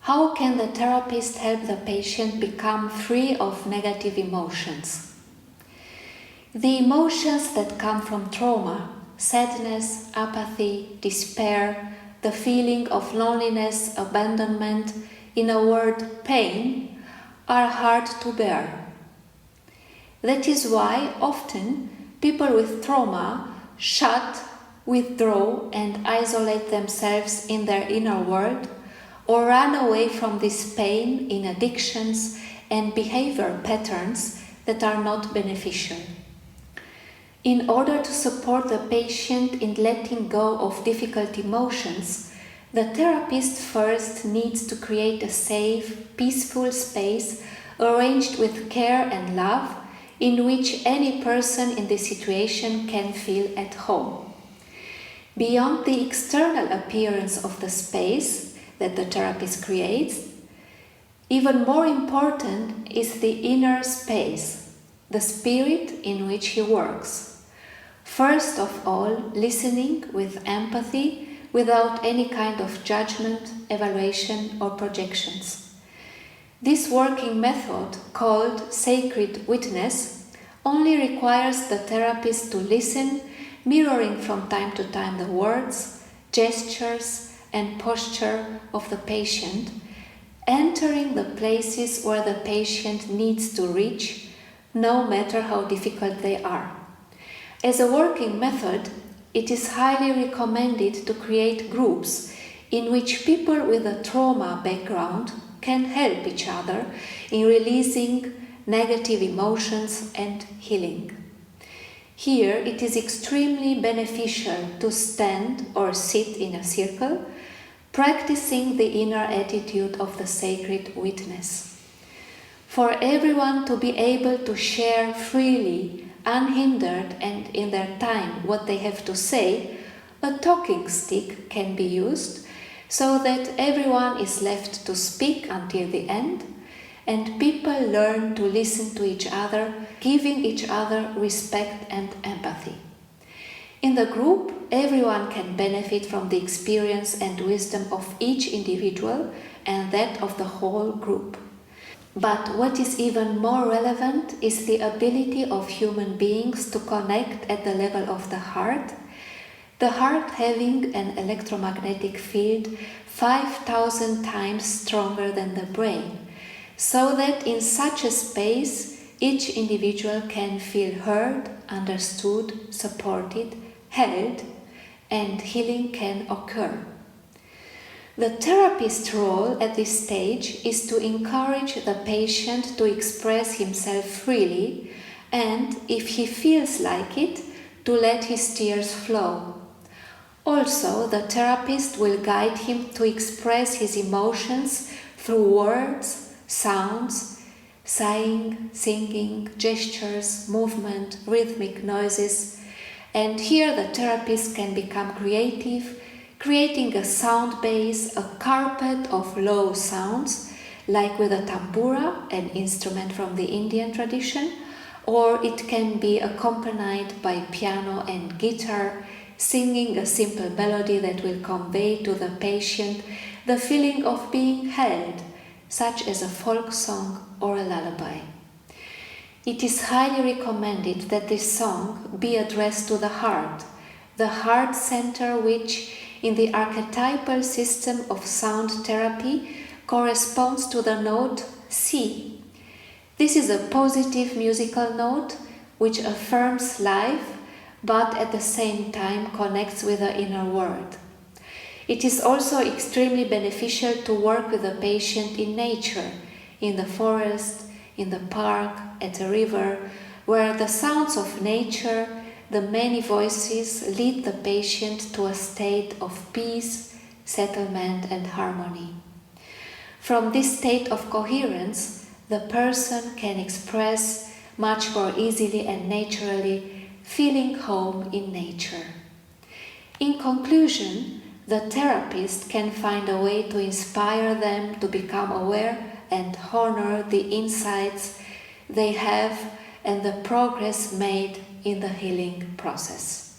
How can the therapist help the patient become free of negative emotions? The emotions that come from trauma, sadness, apathy, despair, the feeling of loneliness, abandonment, in a word, pain, are hard to bear. That is why often people with trauma shut, withdraw, and isolate themselves in their inner world, or run away from this pain in addictions and behavior patterns that are not beneficial. In order to support the patient in letting go of difficult emotions, the therapist first needs to create a safe, peaceful space arranged with care and love in which any person in this situation can feel at home. Beyond the external appearance of the space that the therapist creates, even more important is the inner space, the spirit in which he works. First of all, listening with empathy without any kind of judgment, evaluation, or projections. This working method, called sacred witness, only requires the therapist to listen, mirroring from time to time the words, gestures, and posture of the patient, entering the places where the patient needs to reach, no matter how difficult they are. As a working method, it is highly recommended to create groups in which people with a trauma background can help each other in releasing negative emotions and healing. Here, it is extremely beneficial to stand or sit in a circle, practicing the inner attitude of the sacred witness. For everyone to be able to share freely, unhindered, and in their time what they have to say, a talking stick can be used so that everyone is left to speak until the end, and people learn to listen to each other, giving each other respect and empathy. In the group, everyone can benefit from the experience and wisdom of each individual and that of the whole group. But what is even more relevant is the ability of human beings to connect at the level of the heart having an electromagnetic field 5,000 times stronger than the brain, so that in such a space each individual can feel heard, understood, supported, held, and healing can occur. The therapist's role at this stage is to encourage the patient to express himself freely and, if he feels like it, to let his tears flow. Also, the therapist will guide him to express his emotions through words, sounds, sighing, singing, gestures, movement, rhythmic noises, and here the therapist can become creative, creating a sound base, a carpet of low sounds, like with a tambura, an instrument from the Indian tradition, or it can be accompanied by piano and guitar, singing a simple melody that will convey to the patient the feeling of being held, such as a folk song or a lullaby. It is highly recommended that this song be addressed to the heart center, which in the archetypal system of sound therapy corresponds to the note C. This is a positive musical note which affirms life but at the same time connects with the inner world. It is also extremely beneficial to work with the patient in nature, in the forest, in the park, at a river, where the sounds of nature, the many voices lead the patient to a state of peace, settlement, and harmony. From this state of coherence, the person can express much more easily and naturally, feeling home in nature. In conclusion, the therapist can find a way to inspire them to become aware and honor the insights they have and the progress made in the healing process.